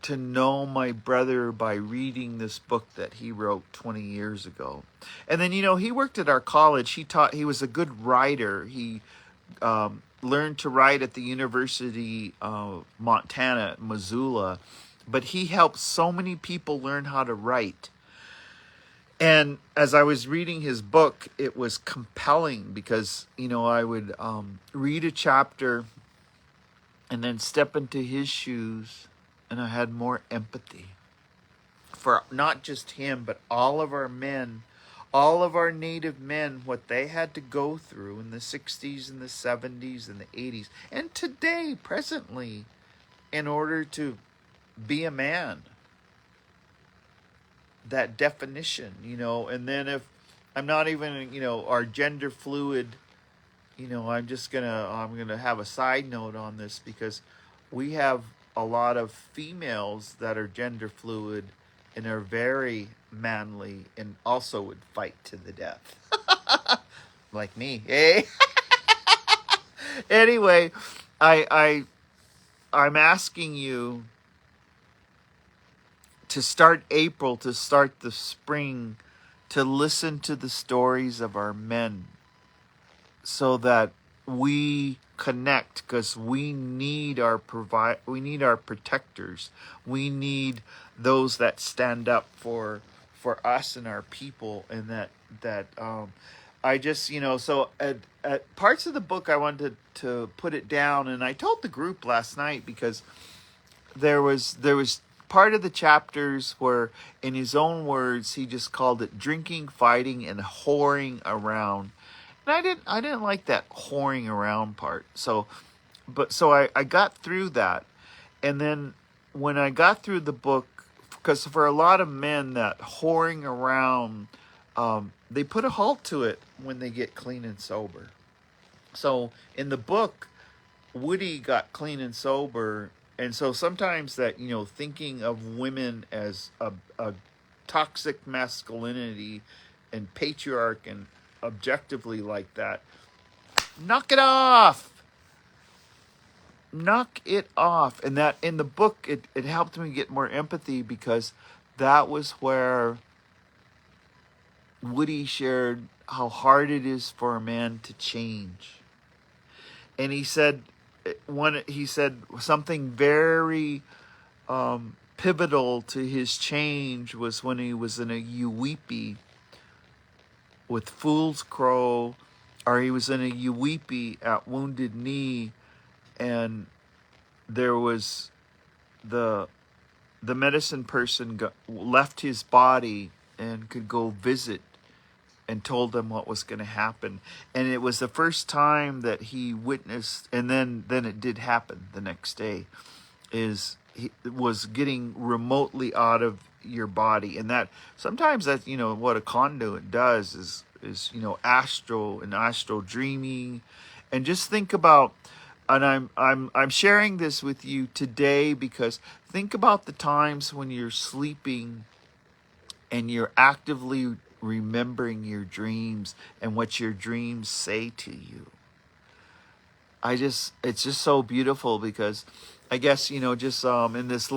Speaker 1: to know my brother by reading this book that he wrote 20 years ago. And then, he worked at our college. He was a good writer. He learned to write at the University of Montana, Missoula. But he helped so many people learn how to write. And as I was reading his book, it was compelling because, I would read a chapter and then step into his shoes, and I had more empathy for not just him, but all of our men, all of our Native men, what they had to go through in the 60s and the 70s and the 80s, and today, presently, in order to be a man. That definition, and then if I'm not even, our gender fluid, I'm gonna have a side note on this because we have a lot of females that are gender fluid and are very manly and also would fight to the death. Like me, eh? Anyway, I'm asking you to start April, to start the spring, to listen to the stories of our men so that we connect, because we need our protectors. We need those that stand up for us and our people, and that I just, so at parts of the book I wanted to put it down, and I told the group last night because there was part of the chapters where, in his own words, he just called it drinking, fighting, and whoring around. And I didn't like that whoring around part. So I got through that. And then when I got through the book, because for a lot of men, that whoring around, they put a halt to it when they get clean and sober. So in the book, Woody got clean and sober. And so sometimes that, thinking of women as a toxic masculinity and patriarch and objectively like that, knock it off. Knock it off. And that in the book, it helped me get more empathy because that was where Woody shared how hard it is for a man to change. And he said something very pivotal to his change was when he was in a Uweepy with Fool's Crow, or he was in a Uweepy at Wounded Knee, and there was the medicine person left his body and could go visit and told them what was going to happen. And it was the first time that he witnessed, and then it did happen the next day, is he was getting remotely out of your body. And that sometimes that, what a conduit does is astral dreaming. And just think about, and I'm sharing this with you today because think about the times when you're sleeping and you're actively remembering your dreams and what your dreams say to you. It's just so beautiful because I guess, just in this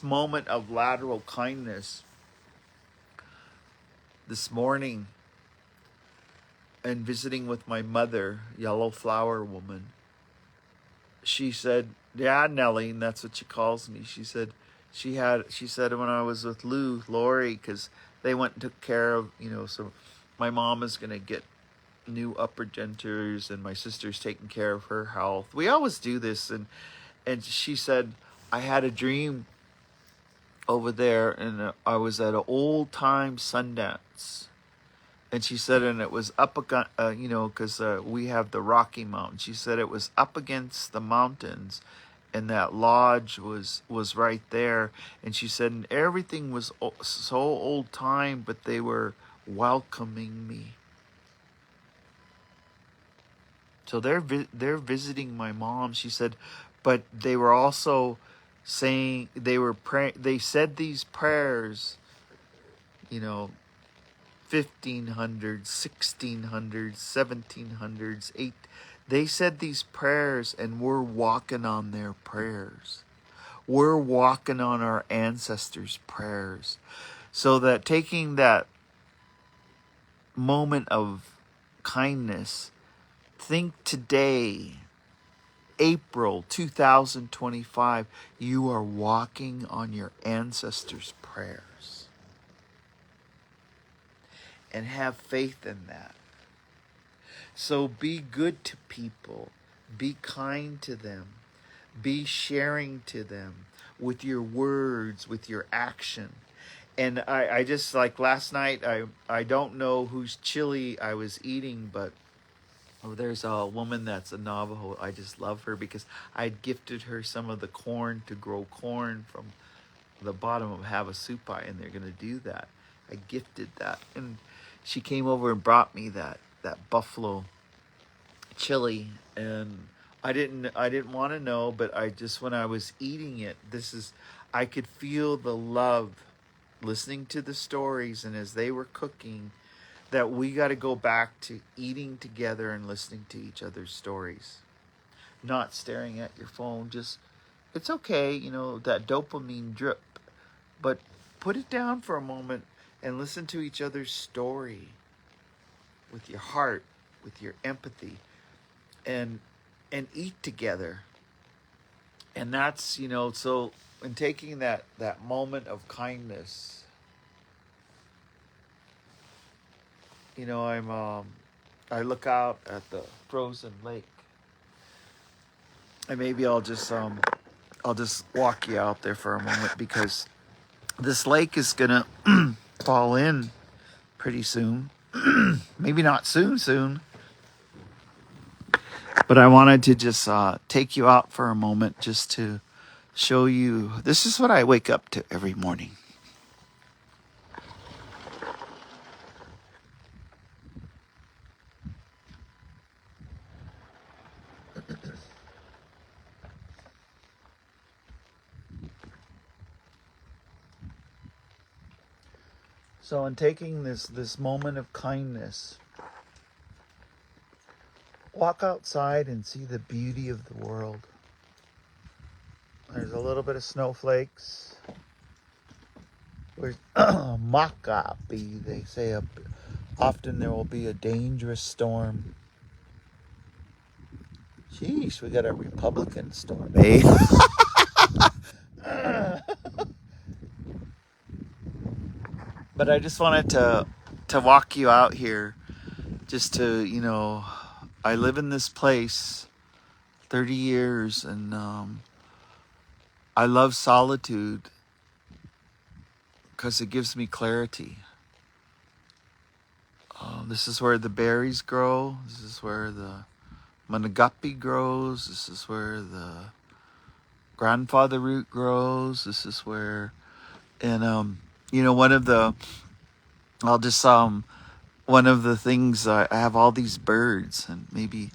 Speaker 1: moment of lateral kindness this morning, and visiting with my mother, Yellow Flower Woman, she said, yeah, Nellie, and that's what she calls me. She said when I was with Lori, because they went and took care of, so my mom is going to get new upper dentures, and my sister's taking care of her health. We always do this. And she said, I had a dream over there, and I was at an old time Sundance. And she said, and it was up against, because we have the Rocky Mountains. She said it was up against the mountains, and that lodge was right there. And she said, and everything was so old time, but they were welcoming me. So they're visiting my mom. She said, but they were also saying they said these prayers, 1500s, 1600s, 1700s, they said these prayers, and we're walking on their prayers. We're walking on our ancestors' prayers. So that taking that moment of kindness, think today, April 2025, you are walking on your ancestors' prayers. And have faith in that. So be good to people. Be kind to them. Be sharing to them with your words, with your action. And I just, like last night, I don't know whose chili I was eating, but there's a woman that's a Navajo. I just love her because I gifted her some of the corn to grow corn from the bottom of Havasupai, and they're going to do that. I gifted that. And she came over and brought me that buffalo chili, and I didn't want to know, but I just, when I was eating it, I could feel the love listening to the stories, and as they were cooking, that we got to go back to eating together and listening to each other's stories, not staring at your phone. Just, it's okay, that dopamine drip, but put it down for a moment and listen to each other's story with your heart, with your empathy, and eat together. And that's, so in taking that moment of kindness, I look out at the frozen lake, and maybe I'll just walk you out there for a moment, because this lake is gonna fall in pretty soon. Maybe not soon, but I wanted to just take you out for a moment just to show you, this is what I wake up to every morning. So in taking this moment of kindness, walk outside and see the beauty of the world. There's a little bit of snowflakes. Where's Makapi? They say often there will be a dangerous storm. Sheesh, we got a Republican storm, eh? But I just wanted to walk you out here, just to, I live in this place 30 years, and I love solitude because it gives me clarity. This is where the berries grow. This is where the managapi grows. This is where the grandfather root grows. This is where, and one of the things, I have all these birds, and maybe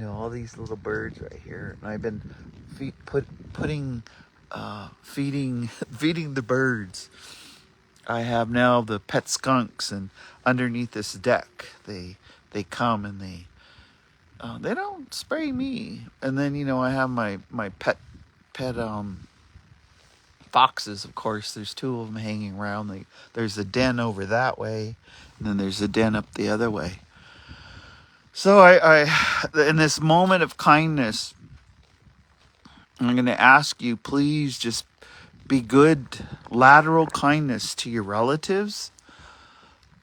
Speaker 1: all these little birds right here, and I've been feeding the birds. I have now the pet skunks, and underneath this deck they come, and they don't spray me. And then I have my pet pet foxes. Of course, there's two of them hanging around. There's a den over that way, and then there's a den up the other way. So I in this moment of kindness, I'm going to ask you, please just be good. Lateral kindness to your relatives,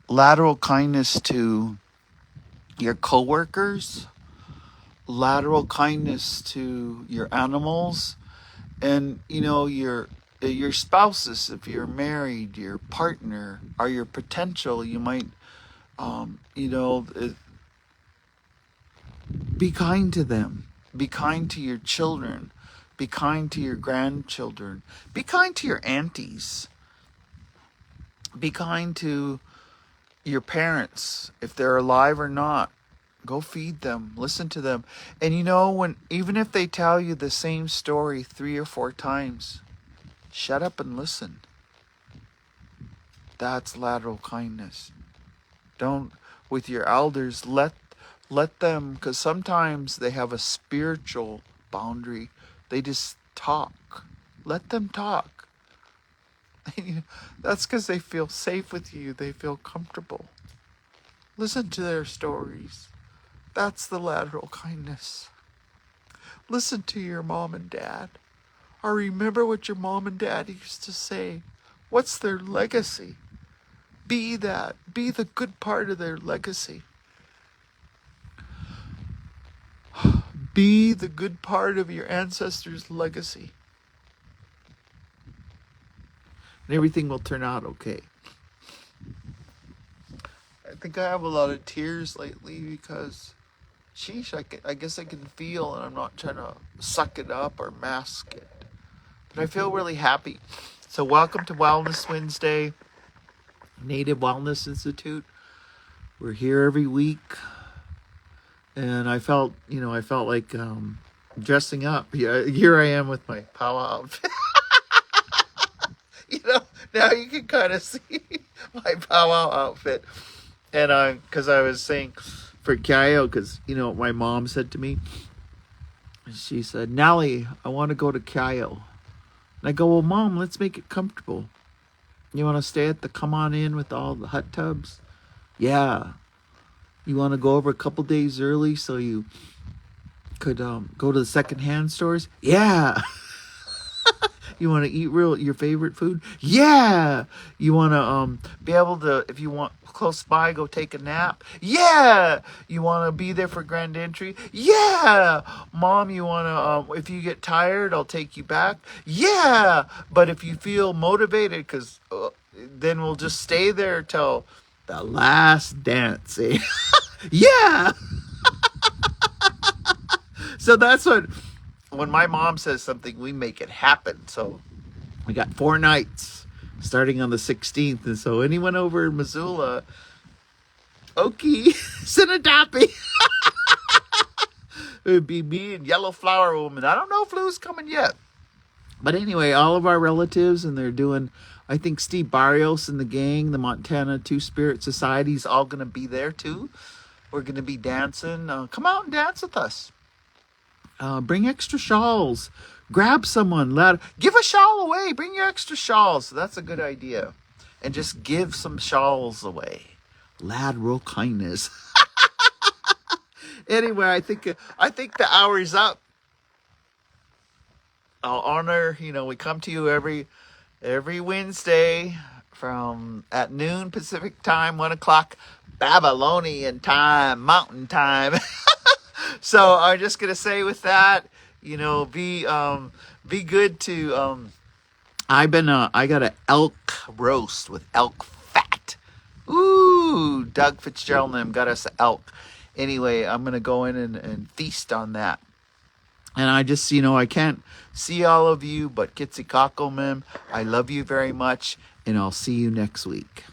Speaker 1: lateral kindness to your coworkers, lateral kindness to your animals, and your spouses, if you're married, your partner, or your potential. You might be kind to them. Be kind to your children. Be kind to your grandchildren. Be kind to your aunties. Be kind to your parents, if they're alive or not. Go feed them. Listen to them. And even if they tell you the same story 3 or 4 times, shut up and listen. That's lateral kindness. Don't, with your elders, let them, because sometimes they have a spiritual boundary. They just talk. Let them talk. That's because they feel safe with you. They feel comfortable. Listen to their stories. That's the lateral kindness. Listen to your mom and dad. Or remember what your mom and dad used to say. What's their legacy? Be that. Be the good part of their legacy. Be the good part of your ancestors' legacy. And everything will turn out okay. I think I have a lot of tears lately because, sheesh, I guess I can feel, and I'm not trying to suck it up or mask it. But I feel really happy. So welcome to Wellness Wednesday, Native Wellness Institute. We're here every week. And I felt like dressing up. Yeah, here I am with my powwow outfit. Now you can kind of see my powwow outfit. And because I was saying for Cayo, because what my mom said to me. She said, "Nellie, I want to go to Cayo." And I go, "Well, Mom, let's make it comfortable. You want to stay at the Come On In with all the hot tubs?" "Yeah." "You want to go over a couple days early so you could go to the secondhand stores?" "Yeah." "You want to eat your favorite food?" "Yeah." "You want to be able to, if you want close by, go take a nap?" "Yeah." "You want to be there for grand entry?" "Yeah." "Mom, you want to, if you get tired, I'll take you back?" "Yeah. But if you feel motivated, because then we'll just stay there till the last dance, eh?" "Yeah." So that's when my mom says something, we make it happen. So we got 4 nights starting on the 16th. And so anyone over in Missoula, Okie, Sinadapi, it would be me and Yellow Flower Woman. I don't know if Lou's coming yet. But anyway, all of our relatives, and they're doing, I think Steve Barrios and the gang, the Montana Two-Spirit Society, is all going to be there too. We're going to be dancing. Come out and dance with us. Bring extra shawls. Grab someone. Give a shawl away. Bring your extra shawls. That's a good idea. And just give some shawls away. Lateral kindness. Anyway, I think the hour's up. I'll honor, we come to you every Wednesday at noon Pacific time, 1 o'clock Babylonian time, Mountain time. So I'm just gonna say with that, be good to. I got an elk roast with elk fat. Ooh, Doug Fitzgerald and them got us elk. Anyway, I'm gonna go in and feast on that. And I just, I can't see all of you, but Kitsikako, ma'am, I love you very much, and I'll see you next week.